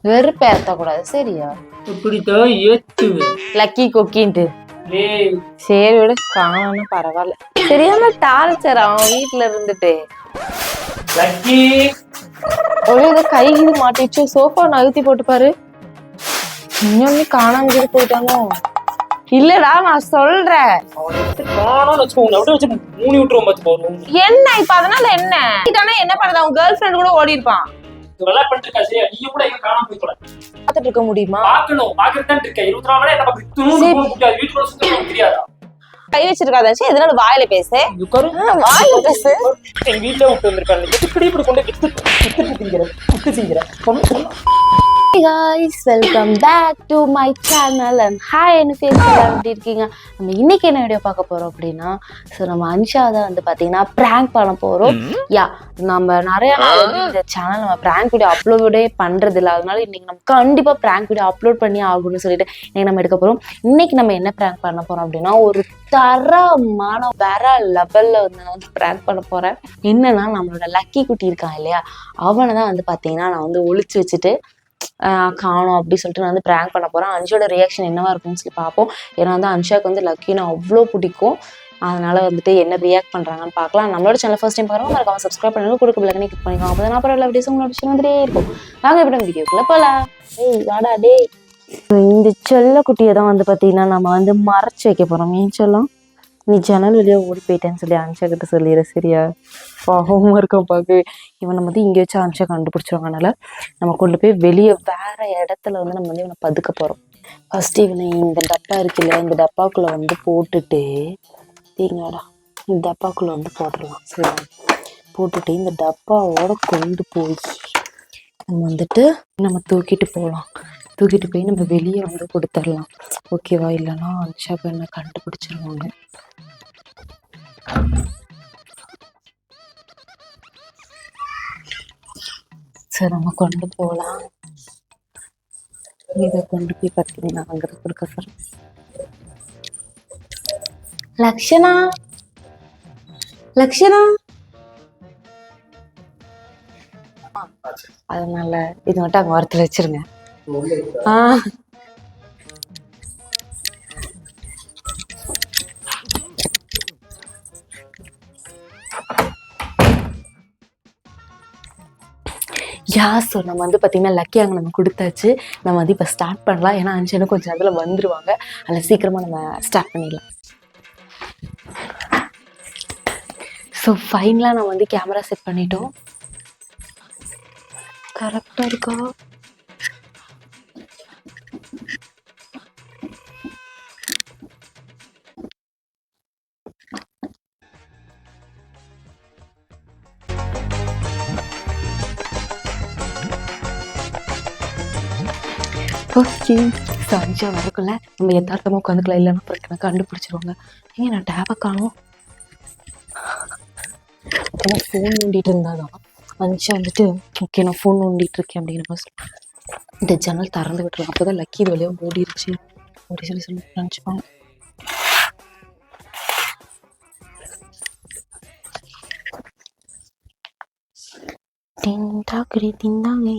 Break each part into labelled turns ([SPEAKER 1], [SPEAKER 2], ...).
[SPEAKER 1] வெறுப்பு ஏத்த கூடாது சரியா?
[SPEAKER 2] இப்படித்தான் ஏத்துவேன்.
[SPEAKER 1] லக்கி கொக்கின்ட்டு
[SPEAKER 2] ஏய்
[SPEAKER 1] சரி விடு, காணாம பரவாயில்ல. சரியான டார்ச்சர் அவன் வீட்டுல இருந்துட்டு.
[SPEAKER 2] லக்கி
[SPEAKER 1] ஒரே கை இது மாட்டிச்சு, சோஃபா நகர்த்தி போட்டு பாரு. இன்னொன்னு காணாம கூட போயிட்டானோ? இல்லடா நான் சொல்றேன். என்ன இப்ப அதனால என்ன என்ன பண்றது? அவன் கேர்ள் ஃபிரெண்ட் கூட ஓடி இருப்பான். பாத்துட்டு இருக்க முடியுமா? கை வச்சிருக்காத, எதனால வாயில பேசு, வாயில பேசு.
[SPEAKER 2] வீட்டுல விட்டு வந்திருக்காங்க.
[SPEAKER 1] Hey guys, welcome back to my channel and hi எப்படி இருக்கீங்க? நம்ம இன்னைக்கு என்ன வீடியோ பார்க்க போறோம் அப்படின்னா, ஸோ நம்ம அன்ஷா தான் வந்து பார்த்தீங்கன்னா ப்ராங்க் பண்ண போறோம். நம்ம நிறைய நாள் வந்து இந்த சேனல் நம்ம ப்ராங்க் வீடியோ அப்லோடே பண்றது இல்லை, அதனால இன்னைக்கு நம்ம கண்டிப்பா ப்ராங்க் வீடியோ அப்லோட் பண்ணி ஆகும்னு சொல்லிட்டு இன்னைக்கு நம்ம எடுக்க போறோம். இன்னைக்கு நம்ம என்ன ப்ராங்க் பண்ண போறோம் அப்படின்னா, ஒரு தரமான வேற லெவல்ல வந்து நான் வந்து ப்ராங்க் பண்ண போறேன். என்னன்னா, நம்மளோட லக்கி குட்டி இருக்கான் இல்லையா, அவனை தான் வந்து பார்த்தீங்கன்னா நான் வந்து ஒளிச்சு வச்சுட்டு காணும் அப்படின்னு சொல்லிட்டு நான் வந்து ப்ராங்க் பண்ண போறேன். அன்ஷாவோட ரியாக்ஷன் என்னவா இருக்கும்னு சொல்லி பார்ப்போம். ஏன்னா வந்து அன்ஷாவுக்கு வந்து லக்கின்னு அவ்வளோ பிடிக்கும். அதனால வந்துட்டு என்ன ரியாக்ட் பண்றாங்கன்னு பார்க்கலாம். நம்மளோட சேனல் ஃபர்ஸ்ட் டைம் பாருங்க, மறக்காம சப்ஸ்கிரைப் பண்ணுங்க, கொடுக்க பிள்ளைங்க கிளிக் பண்ணிக்கோங்க. அப்போ நான் அப்புறம் வீடியோஸ் உங்களோட விஷயம் வந்துட்டே இருக்கும். நாங்கள் எப்படி வீடியோக்குள்ள போகலாம். ஏய் வாடா டே. இந்த செல்ல குட்டியை தான் வந்து பார்த்தீங்கன்னா நம்ம வந்து மறைச்சு வைக்க போறோம். ஏன் சொல்லும், நீ ஜன்னல் வழியா ஓடி போயிட்டேன்னு சொல்லி அன்ஷா கிட்ட சொல்லிடுற சரியா? பாவமா இருக்கும் பார்க்க. இவன் நம்ம வந்து இங்கே வச்சு அன்ஷா கண்டுபிடிச்சிருவாங்க. அதனால நம்ம கொண்டு போய் வெளியே வேற இடத்துல வந்து நம்ம வந்து இவனை பதுக்க போறோம். ஃபர்ஸ்ட் இவனை இந்த டப்பா இருக்குல்ல, இந்த டப்பாக்குள்ள வந்து போட்டுட்டு தேங்கடா இந்த டப்பாக்குள்ள வந்து போட்டுடலாம் சரி. போட்டுட்டு இந்த டப்பாவோட கொண்டு போய் நம்ம வந்துட்டு நம்ம தூக்கிட்டு போகலாம். தூக்கிட்டு போய் நம்ம வெளியே வந்து கொடுத்துடலாம். ஓகேவா? இல்லைன்னா அன்ஷா என்ன கண்டுபிடிச்சிருவாங்க. சரி நம்ம கொண்டு போகலாம். இதை கொண்டு போய் பார்த்தீங்கன்னா அங்கே கொடுக்க சார். லக்ஷனா, லக்ஷனா, அதனால இது மட்டும் அங்கே வரத்துல வச்சிருங்க. ஸோ நம்ம வந்து பார்த்தீங்கன்னா லக்கி அங்கே நம்ம கொடுத்தாச்சு. நம்ம வந்து இப்போ ஸ்டார்ட் பண்ணலாம். ஏன்னா அன்ஷனும் கொஞ்சம் அதில் வந்துடுவாங்க. அதில் சீக்கிரமாக நம்ம ஸ்டார்ட் பண்ணிடலாம். ஸோ ஃபைனலாக நம்ம வந்து கேமரா செட் பண்ணிட்டோம். கரெக்டாக இருக்கா? ஓகே. ஸோ அன்ஷா வரக்குள்ள நம்ம யதார்த்தமாக உட்காந்துக்கலாம், இல்லைன்னா அப்புறம் எனக்கு கண்டுபிடிச்சிருவாங்க. ஏங்க நான் டேபை காணும். அப்போதான் ஃபோன் நோண்டிட்டு இருந்தாதான் அன்ஷா வந்துட்டு ஓகே நான் ஃபோன் நோண்டிட்டு இருக்கேன் அப்படிங்கிற மாதிரி இந்த ஜன்னல் திறந்து விட்டுருவோம். அப்போ தான் லக்கி இது வழியாக ஓடிடுச்சு அப்படி சொல்லி நினச்சிப்பாங்க. திண்டாக்குறி திண்டாங்க.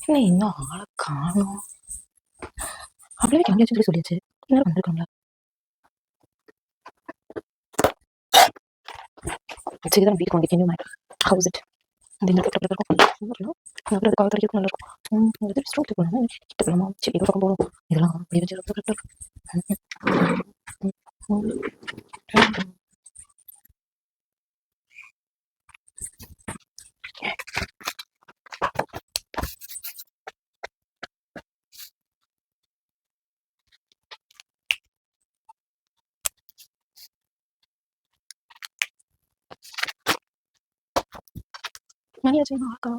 [SPEAKER 1] என்ன இன்னும் ஆளை காணோம். அப்படியே கிளம்பியாச்சுன்னு சொல்லி சொல்லியாச்சு. கொஞ்ச நேரம் வந்திருக்காங்களா? சரி தான் வீட்டுக்கு கண்டினியூ மை ஹவுஸ் இட். அந்த இந்த பக்கம் இருக்கும். அப்புறம் அது கால் வரைக்கும் நல்லா இருக்கும். இது ஸ்ட்ரோக் போகணும். கிட்ட போகலாமா? சரி இது பக்கம் போகணும். இதெல்லாம் அப்படி வச்சு கரெக்டாக இருக்கும். மணியாச்சு ஆக்கா.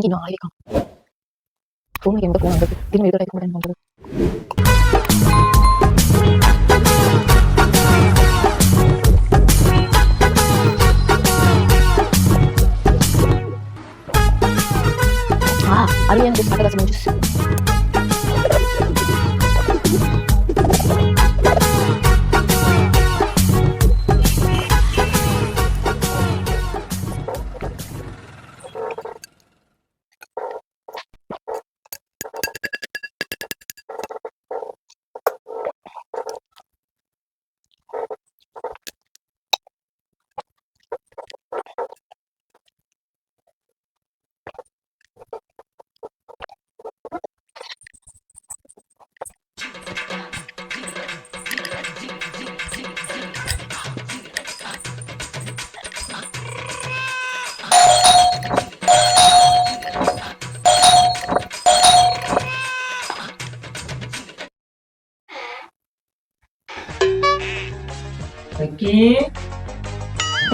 [SPEAKER 1] இன்னும் ஆளிக்கான் ஃபோன் எந்த ஃபோன் வந்தது திரும்ப எதுவும் டைப் பண்ண வந்தது. Arian just makan semua jus.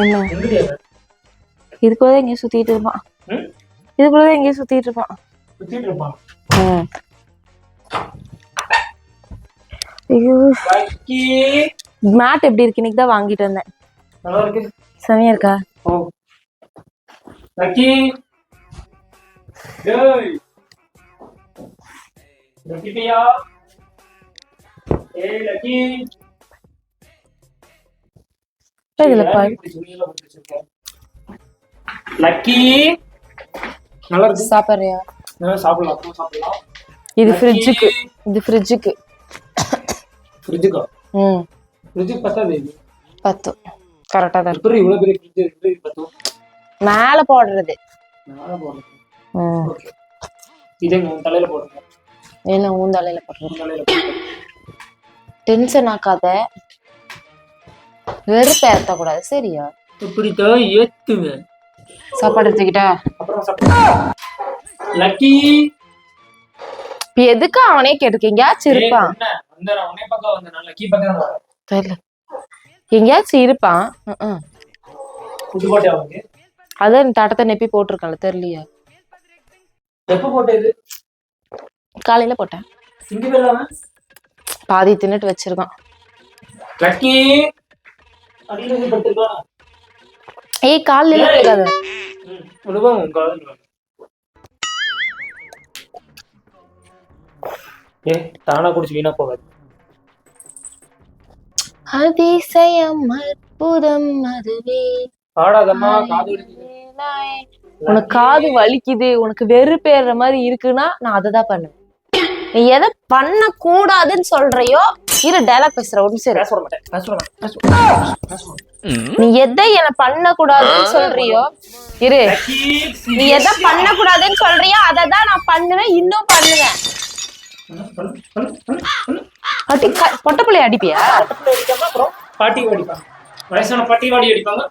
[SPEAKER 2] என்ன
[SPEAKER 1] இதுக்குள்ளதான் எங்கேயும் சுத்திட்டு இருப்பான். இதுக்குள்ளதான் எங்கேயும் சுத்திட்டு இருப்பான். ஐயோ மேட் எப்படி இருக்கு? இன்னைக்கு தான் வாங்கிட்டு வந்தேன்.
[SPEAKER 2] நல்லா இருக்கு.
[SPEAKER 1] செமையா இருக்கா?
[SPEAKER 2] ஓ லக்கி டேய் லக்கி பியா ஏய் லக்கி
[SPEAKER 1] இதுல பாரு.
[SPEAKER 2] லக்கி நல்லா இருக்கு.
[SPEAKER 1] சாப்பிடுறியா?
[SPEAKER 2] சாப்பிடலாம். அப்புறம் சாப்பிடலாம்.
[SPEAKER 1] இது ஃப்ரிட்ஜுக்கு. இது ஃப்ரிட்ஜுக்கு.
[SPEAKER 2] ஃப்ரிட்ஜுக்கா? ஃப்ரிட்ஜுக்கு பத்தாது. இது
[SPEAKER 1] பத்தும். கரெக்டா தான் இருக்கு.
[SPEAKER 2] அப்புறம் இவ்வளவு பெரிய ஃப்ரிட்ஜ் இருக்கு. பத்தும்.
[SPEAKER 1] மேல போடுறது.
[SPEAKER 2] மேல போடுறது. ஓகே. இதை உன் தலையில போடுங்க.
[SPEAKER 1] என்ன உன் தலையில போடுறது?
[SPEAKER 2] தலையில போடுங்க.
[SPEAKER 1] டென்ஷன் ஆக்காத. வெறுப்பு ஏத்த கூடாது சரியா?
[SPEAKER 2] இப்படித்தான் ஏத்துவேன்.
[SPEAKER 1] சாப்பாடு எடுத்துக்கிட்டா
[SPEAKER 2] அப்புறம் சாப்பிடு. லக்கி
[SPEAKER 1] இப்ப எதுக்கு அவனே கேட்டுக்க? எங்கேயாச்சும் இருப்பான்.
[SPEAKER 2] உன்னை பக்கம் வந்தேன். லக்கி பக்கம்
[SPEAKER 1] தெரியல. எங்கேயாச்சும் இருப்பான்.
[SPEAKER 2] புதுக்கோட்டை அவனுக்கு
[SPEAKER 1] அதான் தட்டத்தை நெப்பி போட்டிருக்கான்ல தெரியலையா?
[SPEAKER 2] எப்ப போட்டது?
[SPEAKER 1] காலையில போட்டேன். பாதி தின்னுட்டு வச்சிருக்கான்.
[SPEAKER 2] லக்கி
[SPEAKER 1] ஏய் காலையில கேட்காத.
[SPEAKER 2] தானா குடிச்சு வீணா போகாது.
[SPEAKER 1] அதிசயம் அற்புதம் அதுவே.
[SPEAKER 2] பாடாதம்மா. காது
[SPEAKER 1] உனக்கு காது வலிக்குது, உனக்கு வெறுப்பேற மாதிரி இருக்குன்னா நான் அததான் பண்ணுவேன். நீ எதை பண்ண கூடாதுன்னு சொல்றியோ இரு டைலாக் பேசுற ஒரு நிமிஷம். நீ எதை என்ன பண்ண கூடாதுன்னு சொல்றியோ இரு. நீ எதை பண்ண கூடாதுன்னு சொல்றியோ அததான் நான் பண்ணுவேன். இன்னும் பண்ணுவேன். பொட்ட பிள்ளைய அடிப்பியா?
[SPEAKER 2] பாட்டி அடிப்பாங்க. வயசான பாட்டி வாடி அடிப்பாங்க.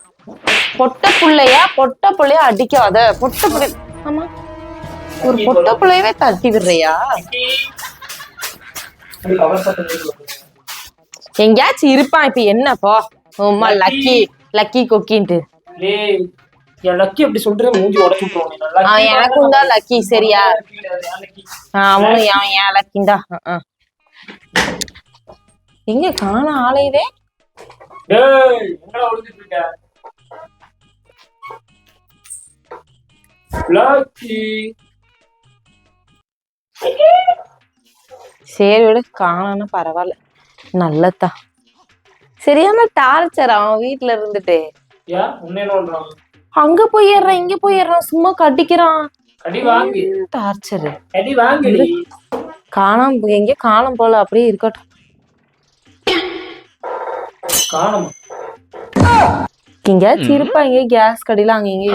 [SPEAKER 1] பொட்ட புள்ளைய அடிக்காத. பொட்ட பிள்ளை ஆமா ஒரு பொட்ட பிள்ளையவே தட்டி விடுறியா? எங்கேயாச்சும் இருப்பான். இப்ப என்னப்போ லக்கி லக்கி கொக்கின்ட்டு
[SPEAKER 2] என் லக்கி அப்படி சொல்றது மூஞ்சி உடச்சு விட்டுருவாங்க.
[SPEAKER 1] எனக்கும் தான் லக்கி சரியா. அவனும் என் லக்கின் தான். எங்க காண ஆளையதே. சரி விடு, காணோன்னு பரவாயில்ல, நல்லதான். சரியான டார்ச்சர் அவன் வீட்டுல இருந்துட்டு. அங்க போயிடுறான் இங்க போயிடுறான், சும்மா கட்டிக்கிறான். டார்ச்சர் காணாம எங்க காணாம போல, அப்படியே இருக்கட்டும். எங்கேயாச்சும் இருப்பா, இங்க கேஸ் கடையில அங்க இங்க.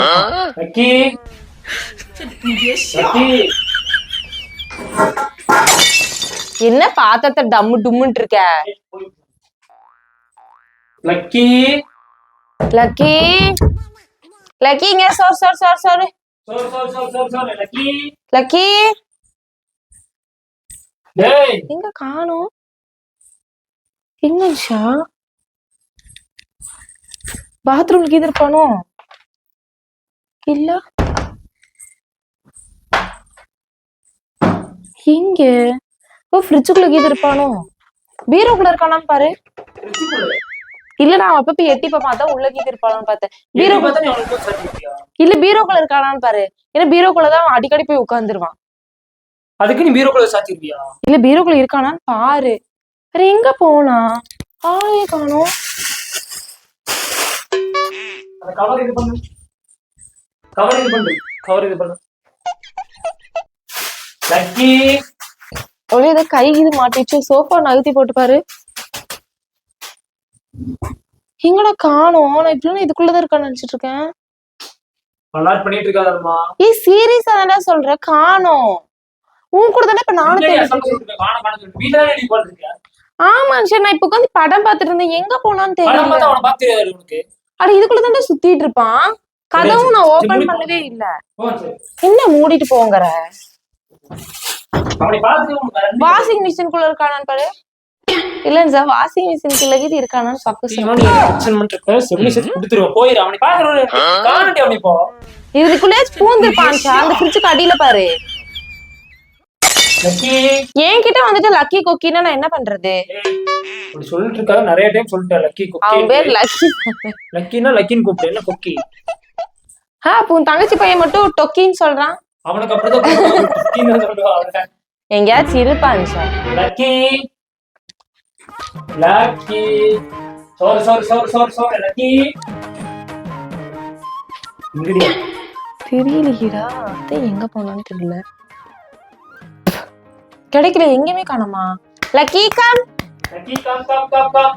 [SPEAKER 1] என்ன பாத்திரத்தை டம்மு டும்முன்னு இருக்க?
[SPEAKER 2] லக்கி
[SPEAKER 1] லக்கி லக்கி இங்க சோர் சோர் சோர் சோர்
[SPEAKER 2] லக்கி
[SPEAKER 1] லக்கி
[SPEAKER 2] டேய்
[SPEAKER 1] எங்க காணோம்? எங்க ஷா பாத்ரூம்க்கு இருப்பானோ? இல்ல எங்க? ஓ ஃப்ரிட்ஜுக்குள்ள இருப்பானோ? பீரோக்குள்ள இருக்கானான்னு பாரு. இல்லடா அவன் அப்ப எட்டி பார்த்தா உள்ள இருப்பானான்னு பார்த்தேன். பீரோ இல்ல பீரோக்குள்ள இருக்கானான்னு பாரு. ஏன்னா பீரோக்குள்ளதான் அவன் அடிக்கடி போய் உட்கார்ந்துருவான்.
[SPEAKER 2] அதுக்கு நீ பீரோக்குள்ள சாத்திருப்பியா?
[SPEAKER 1] இல்ல பீரோக்குள்ள இருக்கானான்னு பாரு. வேற எங்க போனா? ஆளே காணோம்.
[SPEAKER 2] கவர் இது பண்ணு, கவர் இது பண்ணு, கவர் இது பண்ணு. லக்கி
[SPEAKER 1] ஒரே இதை கை இது மாட்டிச்சு. சோஃபா நகர்த்தி போட்டு பாரு. எங்கடா காணோம்? நான் இப்படி இதுக்குள்ளதான் இருக்கான்னு நினைச்சிட்டு இருக்கேன்.
[SPEAKER 2] பண்ணிட்டு இருக்காதம்மா.
[SPEAKER 1] ஏய் சீரியஸா தானே சொல்ற, காணோம். உன் கூட தானே இப்ப நானும். ஆமா சரி, நான் இப்ப உட்காந்து படம் பாத்துட்டு இருந்தேன். எங்க போனான்னு தெரியல. அட இதுக்குள்ளதானே சுத்திட்டு இருப்பான். கதவும் நான் ஓபன் பண்ணவே இல்ல. என்ன மூடிட்டு போங்கற? வாஷிங் மிஷின்குள்ள இருக்கானான்னு பாரு. இல்ல சார், வாஷிங் மிஷின் கிழக்கிட்டு இருக்கானான்னு பக்கம் இதுக்குள்ளே பூந்துருப்பான். அந்த ஃப்ரிட்ஜுக்கு அடியில பாரு. என்கிட்ட வந்துட்டு லக்கி கொக்கின்னா நான் என்ன பண்றது?
[SPEAKER 2] சொல்லிட்டு இருக்காரு, நிறைய டைம் சொல்லிட்டேன் லக்கி கொக்கி.
[SPEAKER 1] அவன் பேர் லக்கி.
[SPEAKER 2] லக்கினா லக்கின்னு கூப்பிடு, என்ன கொக்கி?
[SPEAKER 1] உன் தங்கச்சி பையன் மட்டும் டொக்கின்னு சொல்றான்.
[SPEAKER 2] அவனுக்கு அப்படிதான் சொல்லுவான்.
[SPEAKER 1] எங்கேயாச்சும் இருப்பான் சார்.
[SPEAKER 2] லக்கி லக்கி சோறு சோறு சோறு சோறு சோறு லக்கி.
[SPEAKER 1] தெரியலையா? அதான் எங்க போனான்னு தெரியல. கிடைக்கல, எங்கேயுமே காணோமா? Lucky come,
[SPEAKER 2] lucky come come come come,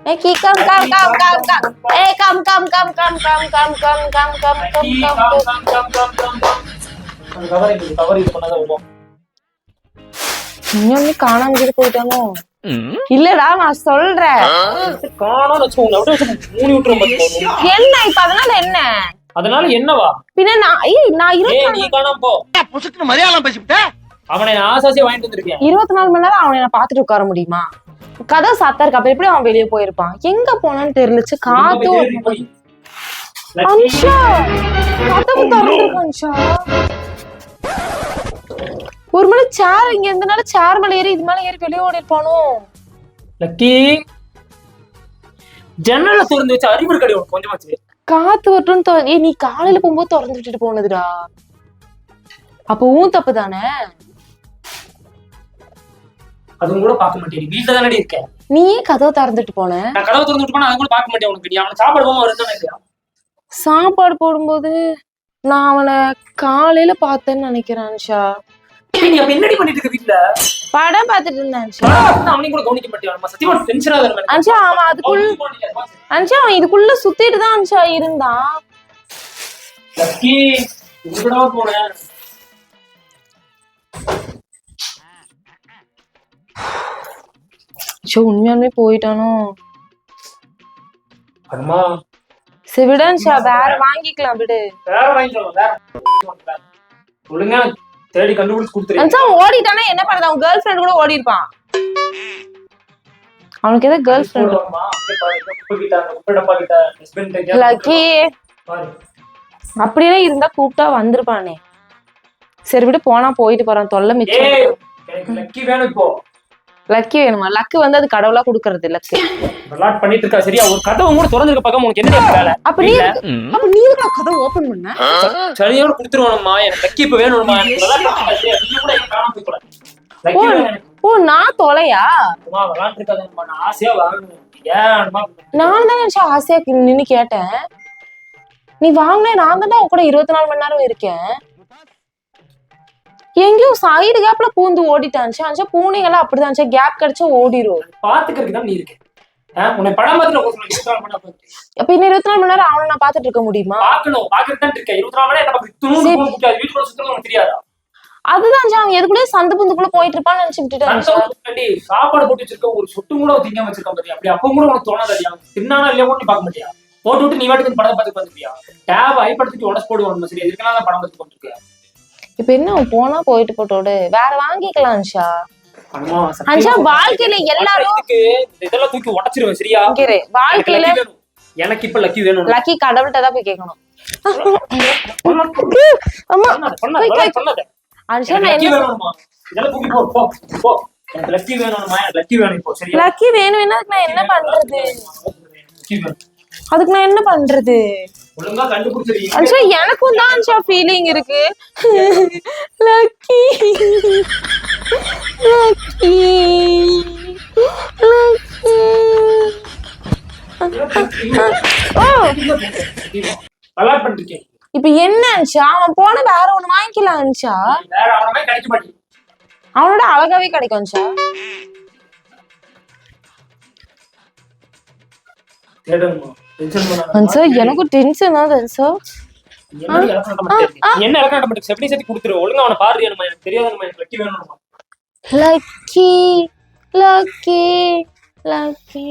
[SPEAKER 1] lucky come come come come come, ஏய் come come come come come come come come come come come come.
[SPEAKER 2] அந்த கவர் இது பண்ணாத வரும்.
[SPEAKER 1] இன்னொன்னு காணாம போயிட்டானோ? இல்லடா நான் சொல்றேன்.
[SPEAKER 2] காணாம வச்சுக்கோங்க, அப்படியே வச்சு மூடி விட்டுரும் பாத்துக்கோ.
[SPEAKER 1] என்ன இப்ப அதனால என்ன?
[SPEAKER 2] அதனால என்னவா?
[SPEAKER 1] பின்ன நான்
[SPEAKER 2] நீ காணாம போ. புசுக்குன்னு மரியாதை பேசிட்ட. அவனை நான் ஆசாசியா வாங்கிட்டு வந்திருக்கேன்.
[SPEAKER 1] 24 மணி நேரம் அவனை நான் பாத்துட்டு உட்கார முடியுமா? கதவு சாத்தா இருக்கு. அப்ப எப்படி அவன் வெளியே போயிருப்பான்? எங்க போனான்னு தெரியலச்சு. காத்து அன்ஷா கதவு திறந்துருக்கு. அன்ஷா ஒரு மணி சேர் இங்க இருந்தனால சேர் மேல ஏறி இது மேல ஏறி வெளியே ஓடி இருப்பானோ?
[SPEAKER 2] லக்கி ஜன்னல திறந்து வச்சு அறிவு இருக்கடி உனக்கு கொஞ்சமாச்சு.
[SPEAKER 1] காத்து வரட்டும். நீ காலையில போகும்போது திறந்து விட்டுட்டு போனதுடா. அப்ப ஊன் தப்பு தானே.
[SPEAKER 2] அதுவும் கூட பார்க்க மாட்டேன். வீட்டுல தானே இருக்க.
[SPEAKER 1] நீயே கதவை திறந்துட்டு போன.
[SPEAKER 2] நான் கதவை திறந்துட்டு போனா அதை கூட பார்க்க மாட்டேன். உனக்கு நீ அவனை சாப்பாடு போகாம வருதானே இல்லையா?
[SPEAKER 1] சாப்பாடு போடும்போது நான் அவனை காலையில பார்த்தேன்னு நினைக்கிறேன். அன்ஷா
[SPEAKER 2] நீ அப்ப என்னடி பண்ணிட்டு இருக்க வீட்டுல?
[SPEAKER 1] படம் பார்த்துட்டு இருந்தேன்.
[SPEAKER 2] அவனையும் கூட கவனிக்க மாட்டேன். சத்தியமா டென்ஷனா இருக்கு.
[SPEAKER 1] அன்ஷா அவன் அதுக்குள்ள அன்ஷா அவன் இதுக்குள்ள சுத்திட்டு தான் அன்ஷா இருந்தான்.
[SPEAKER 2] லக்கி இதுக்குடா போனேன்.
[SPEAKER 1] உண்மையாலுமே போயிட்டானோ?
[SPEAKER 2] அம்மா
[SPEAKER 1] சரி விடான்ஷா, வேற வாங்கிக்கலாம் விடு.
[SPEAKER 2] வேற வாங்கிக்கலாம். வேற ஒழுங்கா தேடி கண்டுபிடிச்சு கொடுத்துரு.
[SPEAKER 1] அன்ஷா ஓடிட்டானா என்ன பண்றது? அவன் கேர்ள் ஃப்ரெண்ட் கூட ஓடி இருப்பான். அவனுக்கு ஏதோ கேர்ள் ஃப்ரெண்ட்.
[SPEAKER 2] அம்மா அங்க பாரு, குப்பை கிட்ட அந்த குப்பை டப்பா கிட்ட ஹஸ்பண்ட் கிட்ட
[SPEAKER 1] லக்கி
[SPEAKER 2] பாரு.
[SPEAKER 1] அப்படியே இருந்தா கூப்பிட்டா வந்திருப்பானே. சரி விட்டு போனா போயிட்டு போறான், தொல்லை மிச்சம்.
[SPEAKER 2] எனக்கு லக்கி வேணும் இப்போ.
[SPEAKER 1] லக்கி வேணுமா? லக்கு வந்து அது கடவுளா குடுக்கறது. லக்கு
[SPEAKER 2] விளையாட் பண்ணிட்டு இருக்கா சரியா? ஒரு கதவு கூட திறந்துருக்க பக்கம் உனக்கு என்ன வேலை?
[SPEAKER 1] அப்ப நீ கதவு ஓபன் பண்ண
[SPEAKER 2] சரியோட குடுத்துருவானம்மா. எனக்கு லக்கி இப்ப வேணும்மா. எனக்கு நீ கூட காணாம போய் கூட லக்கி வேணும்.
[SPEAKER 1] ஓ நான் தொலையா
[SPEAKER 2] விளையாட்டு இருக்காதம்மா. நான் ஆசையா வாங்கணும். ஏன்மா
[SPEAKER 1] நான் தான் ஆசையா நின்னு கேட்டேன். நீ வாங்கினே நான் தான் கூட 24 மணி நேரம் இருக்கேன். எங்கேயும் சைடு கேப்ல பூந்து ஓடிட்டான்ச்சா. பூனைங்கெல்லாம் அப்படிதான் கேப் கிடைச்சா ஓடிரும்.
[SPEAKER 2] பாத்துக்கிறதுக்கு தான் நீ இருக்கு. உன்னை படம் பார்த்துட்டு 24 மணி நேரம்.
[SPEAKER 1] அப்ப இன்னும் 24 மணி நேரம் அவனை நான் பாத்துட்டு இருக்க முடியுமா?
[SPEAKER 2] பாக்கணும், பாக்குறது தான் இருக்கேன். 24 மணி நேரம் நமக்கு துணு போக வீட்டுக்குள்ள சுத்தம் உனக்கு தெரியாதா?
[SPEAKER 1] அதுதான் அவன் எதுக்குள்ளே சந்து புந்துக்குள்ள போயிட்டு இருப்பான்னு நினைச்சு விட்டுட்டான்.
[SPEAKER 2] சாப்பாடு போட்டு வச்சிருக்க ஒரு சொட்டு கூட திங்க வச்சிருக்க பாத்தியா? அப்படி அப்ப கூட உனக்கு தோணாதா? தின்னானா இல்லையா கூட நீ பாக்க மாட்டியா? போட்டு விட்டு நீ வாட்டுக்கு படம் பார்த்து பாத்துப்பியா? டேப் ஐபடுத்திட்டு உடச்சு போடுவாங்க. சரி எதுக்கெல்லாம் தான் படம் பார்த்து போட்டுருக்க? இப்ப
[SPEAKER 1] என்ன போனா போயிட்டு போட்டோடு வேற வாங்கிக்கலாம் அன்ஷா. அன்ஷா வாழ்க்கையில எல்லாரும்
[SPEAKER 2] இதெல்லாம் தூக்கி உடைச்சிருவேன் சரியா?
[SPEAKER 1] வாழ்க்கையில
[SPEAKER 2] எனக்கு இப்ப லக்கி வேணும்.
[SPEAKER 1] லக்கி கடவுள்கிட்ட தான் போய் கேட்கணும். அன்ஷா நான் என்ன
[SPEAKER 2] இதெல்லாம் தூக்கி போ போ. எனக்கு லக்கி வேணும்மா. எனக்கு லக்கி வேணும் இப்போ சரியா?
[SPEAKER 1] லக்கி வேணும்னா நான் என்ன பண்றது? அதுக்கு நான் என்ன பண்றது?
[SPEAKER 2] ஒழுங்கா கண்டுபிடிச்சிருக்கீங்க.
[SPEAKER 1] அன்ஷா எனக்கும் தான் அன்ஷா ஃபீலிங் இருக்கு. லக்கி லக்கி
[SPEAKER 2] விளையாட் பண்ணிருக்கேன்.
[SPEAKER 1] இப்ப என்ன அன்ஷா? அவன் போன வேற ஒண்ணு வாங்கிக்கலாம் அன்ஷா.
[SPEAKER 2] வேற அவனமே கிடைக்க மாட்டேங்குது.
[SPEAKER 1] அவனோட அழகாவே கிடைக்கும் அன்ஷா. எனக்கு டென்ஷன் ஆகுது சார்.
[SPEAKER 2] என்ன இலக்கணம் மட்டும் செப்படி சேர்த்து கொடுத்துரு. ஒழுங்கா அவனை பாரு. எனக்கு தெரியாதுமா. எனக்கு லக்கி வேணும்மா.
[SPEAKER 1] லக்கி லக்கி லக்கி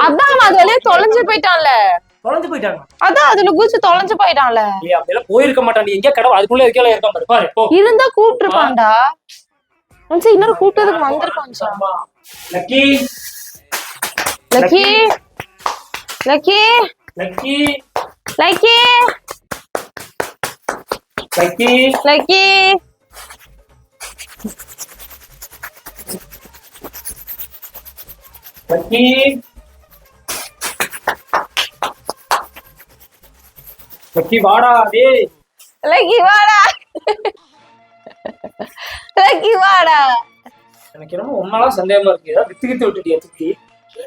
[SPEAKER 1] அதான் அது வழியா தொலைஞ்சு போயிட்டான்ல.
[SPEAKER 2] தொலைஞ்சு போயிட்டாங்க.
[SPEAKER 1] அதான் அதுல குதிச்சு தொலைஞ்சு போயிட்டான்ல.
[SPEAKER 2] அப்படியெல்லாம் போயிருக்க மாட்டான். எங்க கடவுள் அதுக்குள்ள இருக்கல இருக்கான் பாரு. பாரு போ.
[SPEAKER 1] இருந்தா கூப்பிட்டு இருப்பான்டா. மனுஷன் இன்னொரு கூப்பிட்டதுக்கு வந்திருப்பான்.
[SPEAKER 2] Lucky
[SPEAKER 1] lucky lucky
[SPEAKER 2] lucky
[SPEAKER 1] lucky
[SPEAKER 2] lucky
[SPEAKER 1] lucky
[SPEAKER 2] lucky lucky வாடா. டேய்
[SPEAKER 1] லக்கி வாடா. லக்கி வாடா.
[SPEAKER 2] எனக்கு என்னமோ உன்னால சந்தேகமா இருக்கு. ஏதாவது வித்து விட்டுட்டியா? தூக்கி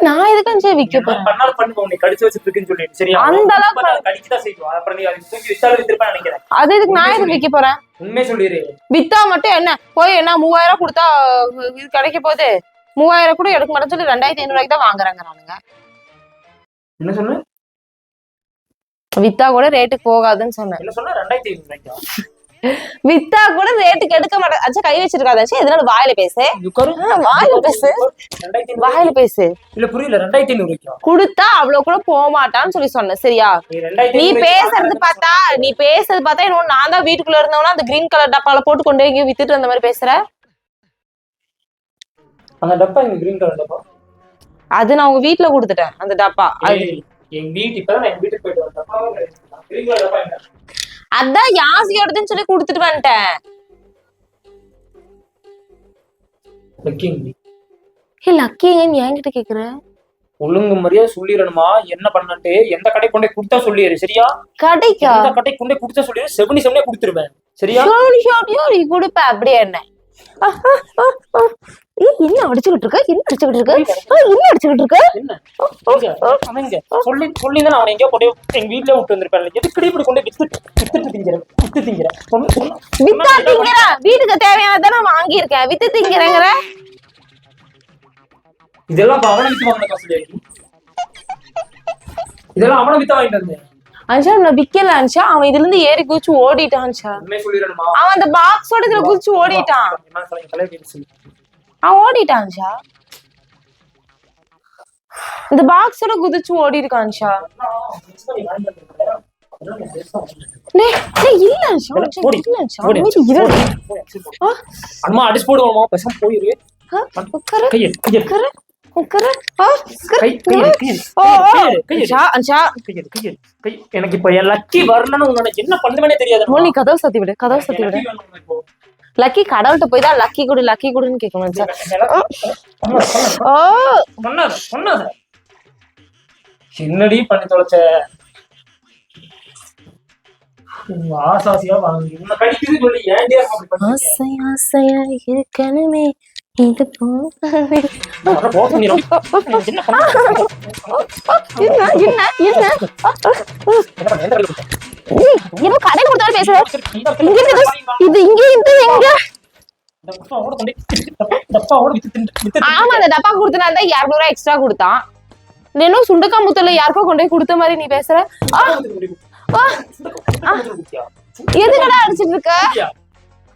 [SPEAKER 1] நான் எதுக்கு விக்க போறேன்?
[SPEAKER 2] பண்ணாலும் பண்ணுங்க. உன்னை கடிச்சு வச்சிட்டு இருக்குன்னு சொல்லிட்டு சரியா?
[SPEAKER 1] அந்த அளவுக்கு
[SPEAKER 2] கடிச்சுதான் செய்வோம். அப்புறம் நீ அது தூக்கி வித்தாலும் வித்திருப்பா நினைக்கிறேன்.
[SPEAKER 1] அது எதுக்கு நான் எதுக்கு விக்க போறேன்?
[SPEAKER 2] உண்மையை சொல்லிடு.
[SPEAKER 1] வித்தா மட்டும் என்ன போய் என்ன 3000 கொடுத்தா இது கிடைக்க போகுது? 3000 கூட எடுக்க மாட்டேன்னு சொல்லி 2500 தான் வாங்குறாங்க நானுங்க.
[SPEAKER 2] என்ன சொன்ன?
[SPEAKER 1] வித்தா கூட ரேட்டுக்கு போகாதுன்னு சொன்னேன்.
[SPEAKER 2] என்ன சொன்ன? 2500
[SPEAKER 1] வித்தா கூட ரேட்டுக்கு எடுக்க மாட்டேன். அச்சா கை வச்சிருக்காதாச்சு. எதனால வாயில பேசு. வாயில பேசு. வாயில பேசு.
[SPEAKER 2] இல்ல புரியல. 2500
[SPEAKER 1] கொடுத்தா அவ்வளவு கூட போக மாட்டான்னு சொல்லி சொன்னேன் சரியா? நீ பேசுறது பார்த்தா இன்னும் நான் தான் வீட்டுக்குள்ள இருந்தவனா அந்த கிரீன் கலர் டப்பால போட்டு கொண்டு போய் வித்துட்டு அந்த மாதிரி பேசுற.
[SPEAKER 2] அந்த டப்பா இந்த கிரீன் கலர் டப்பா
[SPEAKER 1] அது நான் உங்க வீட்டுல கொடுத்துட்டேன். அந்த டப்பா
[SPEAKER 2] என் வீட்டு இப்பதான் என் வீட்டுக்கு போயிட்டு வந்தேன். கிரீன் கலர் டப்பா என்ன?
[SPEAKER 1] அதான் யாசியோடதுன்னு சொல்லி கொடுத்துட்டு வந்துட்டேன். லக்கிங்கன்னு என்கிட்ட கேக்குற?
[SPEAKER 2] ஒழுங்கு மரியாதை சொல்லிடணுமா? என்ன பண்ணட்டு எந்த கடை கொண்டே கொடுத்தா சொல்லிடு சரியா?
[SPEAKER 1] கடைக்கா?
[SPEAKER 2] எந்த கடை கொண்டே கொடுத்தா சொல்லிடு. 77 கொடுத்துருவேன் சரியா?
[SPEAKER 1] நீ கொடுப்ப அப்படியே என்ன? என்ன அடிச்சுக்கிட்டு இருக்க? என்ன அடிச்சுக்கிட்டு இருக்க? என்ன அடிச்சுக்கிட்டு இருக்க?
[SPEAKER 2] என்ன சொல்லி சொல்லிதான் அவன் எங்கேயோ கொண்டு எங்க வீட்டுல விட்டு வந்திருப்பேன். எதுக்கு இப்படி கொண்டு வித்து திங்கிறேன்?
[SPEAKER 1] வித்தா திங்கிற வீட்டுக்கு தேவையானதானே வாங்கியிருக்கேன். வித்து திங்கிறேங்கிற
[SPEAKER 2] இதெல்லாம் அவனை வித்து வாங்கின காசு. இதெல்லாம் அவனை வித்து வாங்கிட்டு வந்தேன்.
[SPEAKER 1] அன்ஷா நான் விக்கல அன்ஷா. அவன் இதுல இருந்து ஏறி குதிச்சு ஓடிட்டான். அவன் அந்த பாக்ஸோட இதுல குதிச்சு ஓடிட்டான். அவன் ஓடிட்டான் அன்ஷா. இந்த பாக்ஸோட குதிச்சு ஓடி இருக்கான் அன்ஷா. இல்ல அன்ஷா.
[SPEAKER 2] அம்மா அடிச்சு போடுவோமா? பேசாம போயிரு.
[SPEAKER 1] உட்காரு
[SPEAKER 2] கையை
[SPEAKER 1] உட்காரு உட்காரு
[SPEAKER 2] எனக்கு இப்ப என் லக்கி வரலன்னு உனக்கு என்ன பண்ணுவேனே தெரியாது.
[SPEAKER 1] நீ கதவு சாத்தி விடு, கதவு சாத்தி விடு. லக்கி கடவுள்கிட்ட போய் தான் லக்கி குடுன்னு கேட்கணும் சார்.
[SPEAKER 2] என்னடி பண்ணி தொலைச்ச? ஆசாசியா வாங்கி உன்னை கடிக்குது சொல்லி ஏன்டி அப்படி பண்ணீங்க?
[SPEAKER 1] ஆசை ஆசையா இருக்கணுமே இது போகவே.
[SPEAKER 2] அட போ பண்ணிரும். என்ன பண்ண?
[SPEAKER 1] என்ன ஏதோ கடை கொடுத்தாலும் பேசுற. இங்க இது இங்க எங்க? ஆமா, அந்த டப்பா கொடுத்தனால தான் 200 ரூபாய் எக்ஸ்ட்ரா கொடுத்தான். இன்னும் சுண்டக்கா முத்தல யாருக்கோ கொண்டு போய் கொடுத்த மாதிரி நீ பேசுற. எதுக்கடா அடிச்சிட்டு இருக்க?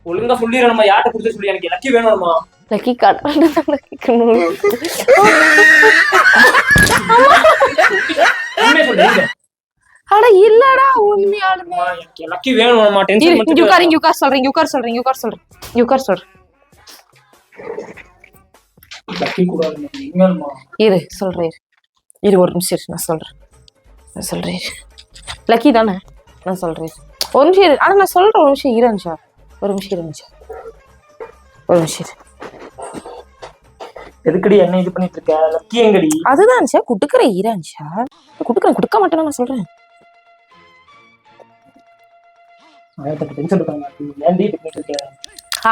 [SPEAKER 2] ஒழுங்கா சொல்லிடுற நம்ம யார்கிட்ட கொடுத்து சொல்லி எனக்கு லக்கி வேணும்மா.
[SPEAKER 1] லக்கி கடவுள்கிட்ட கேட்கணும். அட இல்லடா உண்மையாலுமே
[SPEAKER 2] எனக்கு லக்கி வேணும்மா. டென்ஷன் பண்ணி
[SPEAKER 1] உட்கார் சொல்றேன்.
[SPEAKER 2] லக்கி கூடாதுமா.
[SPEAKER 1] இரு சொல்றேன். இரு ஒரு நிமிஷம் நான் சொல்றேன். லக்கி தானே நான் சொல்றேன். ஒரு நிமிஷம் இரு. ஆனா நான் சொல்றேன் ஒரு நிமிஷம் இருந்துச்சா. ஒரு நிமிஷம்
[SPEAKER 2] எதுக்கடி என்ன இது பண்ணிட்டு இருக்க? லக்கி எங்கடி?
[SPEAKER 1] அதுதான் குடுக்குற ஈரான்ஷா. கொடுக்க மாட்டேன்னு நான் சொல்றேன்.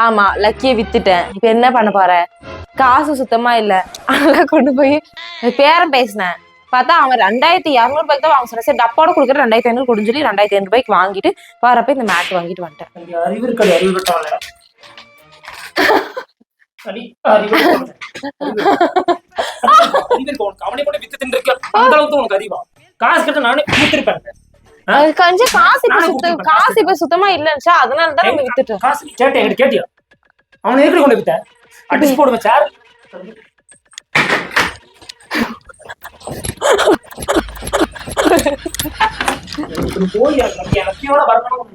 [SPEAKER 1] ஆமா, லக்கிய வித்துட்டேன். இப்ப என்ன பண்ண போற? காசு சுத்தமா இல்ல. அதனால கொண்டு போய் பேரம் பேசினேன். பார்த்தா அவன் 2200 ரூபாய்க்கு தான் வாங்க சொன்ன. சரி டப்பாவோட கொடுக்குற 2500 கொடுன்னு சொல்லி 2500 ரூபாய்க்கு வாங்கிட்டு வரப்ப இந்த மேட் வாங்கிட்டு வந்துட்டேன்.
[SPEAKER 2] அறிவு இருக்கடி, அறிவு இருக்கட்டால. அவனே கூட வித்து தின்னுருக்க. அந்த அளவுக்கு உனக்கு அறிவா? காசு கிட்ட நானே வித்துருப்பேன்.
[SPEAKER 1] கொஞ்சம் காசு இப்ப சுத்தமா இல்லன்னுச்சா, அதனாலதான் நம்ம வித்துட்டோம்.
[SPEAKER 2] காசு கேட்டேன், என்கிட்ட கேட்டியா? அவனை எப்படி கொண்டு வித்த? அடிச்சு போடுவேன் சார். போய் லக்கியோட வரணும்.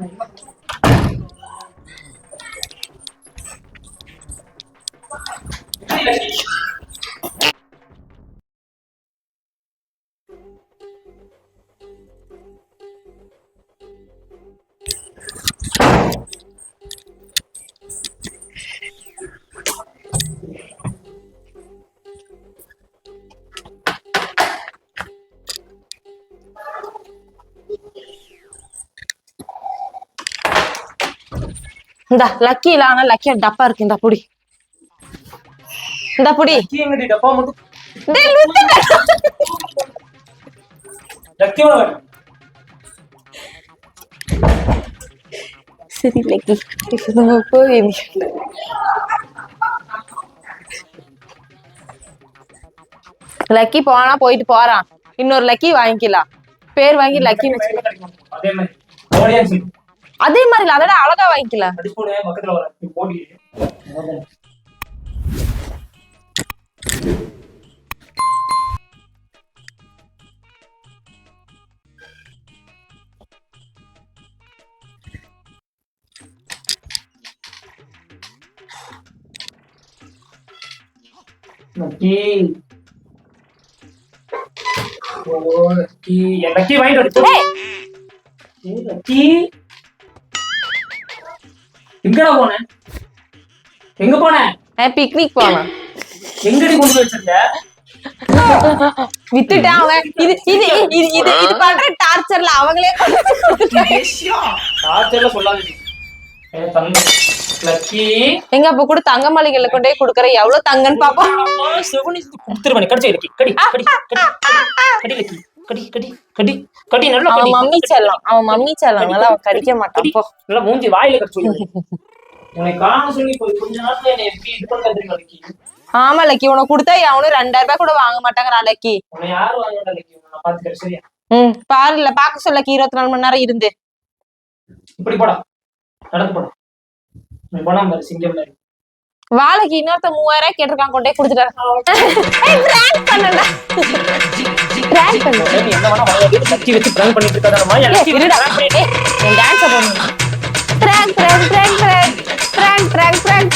[SPEAKER 1] இந்த லக்கி இல்ல, ஆனா லக்கியா டப்பா இருக்கு. இந்த புடி
[SPEAKER 2] டப்பா மட்டும்
[SPEAKER 1] சரி லக்கி போய் லக்கி போனா போயிட்டு போறான். இன்னொரு லக்கி வாங்கிக்கலாம். பேர் வாங்கி லக்கி அதே மாதிரி இல்ல, அதோட அழகா வாங்கிக்கலாம்.
[SPEAKER 2] லக்கி வாங்கிட்டு எங்கடா போன? எங்க போன?
[SPEAKER 1] பிக்னிக் போனேன்.
[SPEAKER 2] எங்கடி கொண்டு போய் வச்சிருக்க?
[SPEAKER 1] வித்துட்டான் அவன். இது பண்ற டார்ச்சர்ல அவங்களே
[SPEAKER 2] டார்ச்சர்ல சொல்லாதீங்க. லக்கி
[SPEAKER 1] எங்க அப்ப கூட தங்க மாளிகைல கொண்டு போய் குடுக்கற எவ்வளவு தங்கன்னு பாப்போம்.
[SPEAKER 2] குடுத்துருவனே. கடிச்சு லக்கி கடி கடி கடி கடி லக்கி கடி கடி கடி கடி நல்லா கடி.
[SPEAKER 1] அவன் மம்மி செல்லம் அவன் கடிக்க மாட்டான். போ
[SPEAKER 2] நல்லா மூஞ்சி வாயில கடிச்சு. உன்னை காண சொல்லி கொஞ்ச நேரத்துல என்ன எப்படி இது பண்றதுன்னு லக்கி.
[SPEAKER 1] ஆமா லக்கி, உனக்கு கொடுத்தா அவனும் 2000 ரூபாய் கூட வாங்க மாட்டாங்கடா லக்கி.
[SPEAKER 2] உன்னை யாரு வாங்க மாட்டா லக்கி? நான் பாத்துக்கிறேன் சரியா?
[SPEAKER 1] பாரு இல்ல பாக்க சொல்ல லக்கி 24 மணி நேரம் இருந்து.
[SPEAKER 2] இப்படி போடா, நடந்து போடா. நீ போனா பாரு சிங்கம் மாதிரி.
[SPEAKER 1] வாழைக்கு இன்னொருத்த 3000 ரூபாய் கேட்டிருக்கான், கொண்டே கொடுத்துட்டாரு. பிராங்க் பண்ணடா. பிராங்க் பண்ணு.
[SPEAKER 2] நீ என்ன வேணா வாயை கட்டி வச்சு பிராங்க் பண்ணிட்டு இருக்காதடா. லக்கி பிராங்க் பண்ணிட்டே
[SPEAKER 1] நான் டான்ஸ் பண்ணனும். Prank prank prank prank prank prank